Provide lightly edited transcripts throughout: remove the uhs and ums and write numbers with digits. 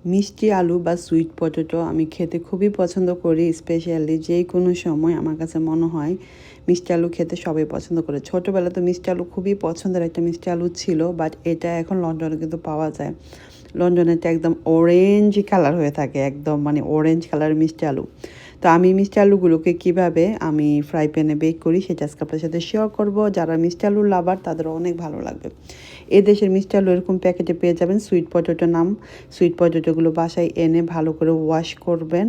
মিষ্টি আলু বা সুইট পটেটো আমি খেতে খুবই পছন্দ করি, স্পেশালি যে কোনো সময় আমার কাছে মনে হয় মিষ্টি আলু খেতে সবাই পছন্দ করে। ছোটোবেলা তো মিষ্টি আলু খুবই পছন্দের একটা মিষ্টি আলু ছিল, বাট এটা এখন লন্ডনে কিন্তু পাওয়া যায়। লন্ডনেরটা একদম অরেঞ্জ কালার হয়ে থাকে, একদম মানে অরেঞ্জ কালারের মিষ্টি আলু। তো আমি মিষ্টি আলুগুলোকে কীভাবে আমি ফ্রাই প্যানে বেক করি সেটা আজকে আপনার সাথে শেয়ার করবো। যারা মিষ্টি আলুর লাভার তাদের অনেক ভালো লাগবে। দেশের মিষ্টি আলু এরকম প্যাকেটে পেয়ে যাবেন, সুইট পটেটো নাম। সুইট পটেটোগুলো বাসায় এনে ভালো করে ওয়াশ করবেন।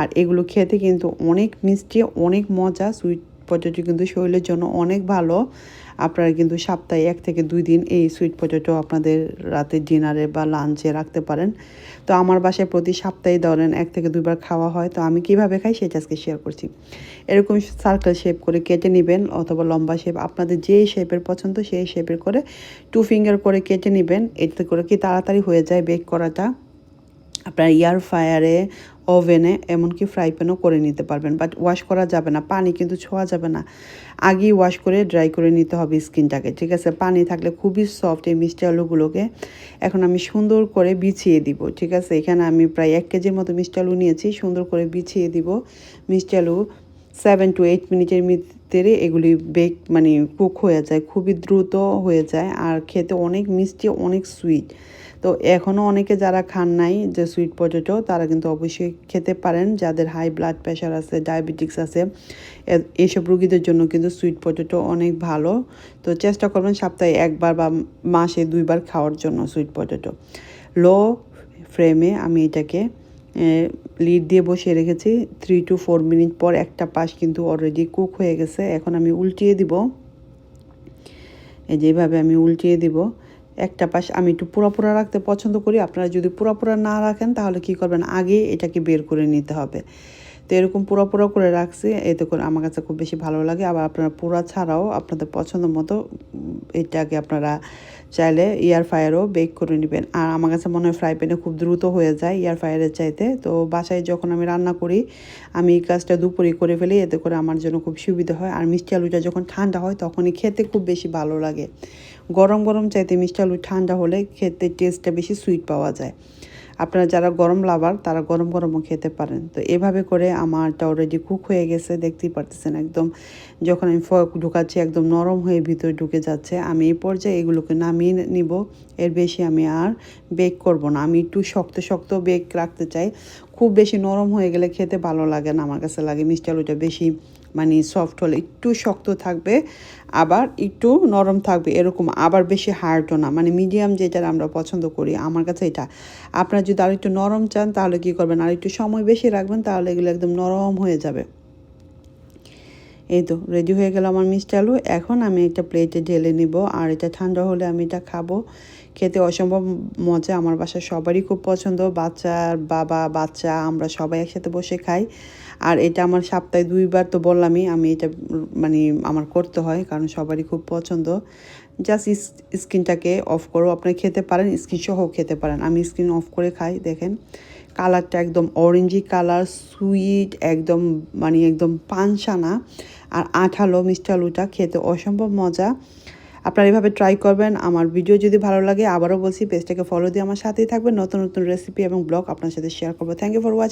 আর এগুলো খেতে কিন্তু অনেক মিষ্টি, অনেক মজা। সুইট পটেটো কিন্তু শরীরের জন্য অনেক ভালো। আপনারা কিন্তু সপ্তাহে 1 থেকে 2 দিন এই সুইট পটেটো আপনাদের রাতের ডিনারে বা লাঞ্চে রাখতে পারেন। তো আমার বাসায় প্রতি সপ্তাহে ধরেন 1 থেকে 2 বার খাওয়া হয়। তো আমি কীভাবে খাই সেটা আজকে শেয়ার করছি। এরকম সার্কেল শেপ করে কেটে নেবেন, অথবা লম্বা শেপ, আপনাদের যেই শেপের পছন্দ সেই শেপের করে 2 ফিঙ্গার করে কেটে নেবেন। এতে করে কি তাড়াতাড়ি হয়ে যায় বেক করাটা। আপনার এয়ার ফ্রায়ারে, ওভেনে, এমনকি ফ্রাই প্যানও করে নিতে পারবেন। বাট ওয়াশ করা যাবে না, পানি কিন্তু ছোঁয়া যাবে না। আগেই ওয়াশ করে ড্রাই করে নিতে হবে স্কিনটাকে, ঠিক আছে? পানি থাকলে খুবই সফট এই মিষ্টি আলুগুলোকে। এখন আমি সুন্দর করে বিছিয়ে দিব, ঠিক আছে? এখানে আমি প্রায় 1 কেজির মতো মিষ্টি আলু নিয়েছি, সুন্দর করে বিছিয়ে দিব। মিষ্টি আলু 7 to 8 মিনিটের ভিতরে এগুলি বেক মানে কুক হয়ে যায়, খুবই দ্রুত হয়ে যায়। আর খেতে অনেক মিষ্টি, অনেক সুইট। তো এখনও অনেকে যারা খান নাই যে সুইট পটেটো, তারা কিন্তু অবশ্যই খেতে পারেন। যাদের হাই ব্লাড প্রেশার আছে, ডায়াবেটিক্স আছে, এইসব রোগীদের জন্য কিন্তু সুইট পটেটো অনেক ভালো। তো চেষ্টা করবেন সপ্তাহে 1 বার বা মাসে 2 বার খাওয়ার জন্য সুইট পটেটো। লো ফ্লেমে আমি এটাকে লিড দিয়ে বসিয়ে রেখেছি। 3 to 4 মিনিট পর একটা পাশ কিন্তু অলরেডি কুক হয়ে গেছে। এখন আমি উল্টিয়ে দিব। যেভাবে আমি উল্টিয়ে দিব। একটা পাশ আমি একটু পোড়া রাখতে পছন্দ করি। আপনারা যদি পোড়া না রাখেন তাহলে কী করবেন, আগে এটাকে বের করে নিতে হবে। তো এরকম পোড়া করে রাখছি, এতে করে আমার কাছে খুব বেশি ভালো লাগে। আবার আপনারা পোড়া ছাড়াও আপনাদের পছন্দ মতো এটাকে আপনারা চাইলে এয়ার ফ্রায়ারও বেক করে নেবেন। আর আমার কাছে মনে হয় ফ্রাই প্যানে খুব দ্রুত হয়ে যায় এয়ার ফ্রায়ারের চাইতে। তো বাসায় যখন আমি রান্না করি, আমি এই কাজটা দুপুরেই করে ফেলি, এতে করে আমার জন্য খুব সুবিধা হয়। আর মিষ্টি আলুটা যখন ঠান্ডা হয় তখনই খেতে খুব বেশি ভালো লাগে। গরম চাইতে মিষ্টি আলু ঠান্ডা হলে খেতে টেস্টটা বেশি সুইট পাওয়া যায়। আপনারা যারা গরম লাভার তারা গরমও খেতে পারেন। তো এভাবে করে আমারটা অলরেডি কুক হয়ে গেছে, দেখতেই পারতেছেন। একদম যখন আমি ফর্ক ঢুকাচ্ছি একদম নরম হয়ে ভিতরে ঢুকে যাচ্ছে। আমি এই পর্যায়ে এগুলোকে নামিয়ে নিব। এর বেশি আমি আর বেক করব না। আমি একটু শক্ত বেক রাখতে চাই। খুব বেশি নরম হয়ে গেলে খেতে ভালো লাগে না, আমার কাছে লাগে মিষ্টি আলুটা বেশি মানে সফট হলে একটু শক্ত থাকবে, আবার একটু নরম থাকবে এরকম, আবার বেশি হার্ডও না, মানে মিডিয়াম যেটা আমরা পছন্দ করি আমার কাছে এটা। আপনারা যদি আরেকটু নরম চান তাহলে কী করবেন, আর একটু সময় বেশি রাখবেন, তাহলে এগুলো একদম নরম হয়ে যাবে। এই তো রেডি হয়ে গেল আমার মিষ্টি আলু। এখন আমি একটা প্লেটে ঢেলে নিব, আর এটা ঠান্ডা হলে আমি এটা খাবো। খেতে অসম্ভব মজা, আমার বাসার সবারই খুব পছন্দ। বাচ্চার বাবা, বাচ্চা, আমরা সবাই একসাথে বসে খাই। আর এটা আমার সপ্তাহে 2 বার, তো বললামই আমি এটা মানে আমার করতে হয়, কারণ সবারই খুব পছন্দ। জাস্ট স্কিনটাকে অফ করো, আপনি খেতে পারেন, স্কিন সহ খেতে পারেন। আমি স্কিন অফ করে খাই। দেখেন কালারটা একদম অরেঞ্জি কালার, সুইট একদম, মানে একদম পানসানা আর আঠালো মিষ্টি আলুটা, খেতে অসম্ভব মজা। আপনারা এভাবে ট্রাই করবেন। আমার ভিডিও যদি ভালো লাগে, আবারও বলছি পেজটাকে ফলো দিয়ে আমার সাথেই থাকবেন। নতুন রেসিপি এবং ব্লগ আপনার সাথে শেয়ার করবো। Thank you for watching.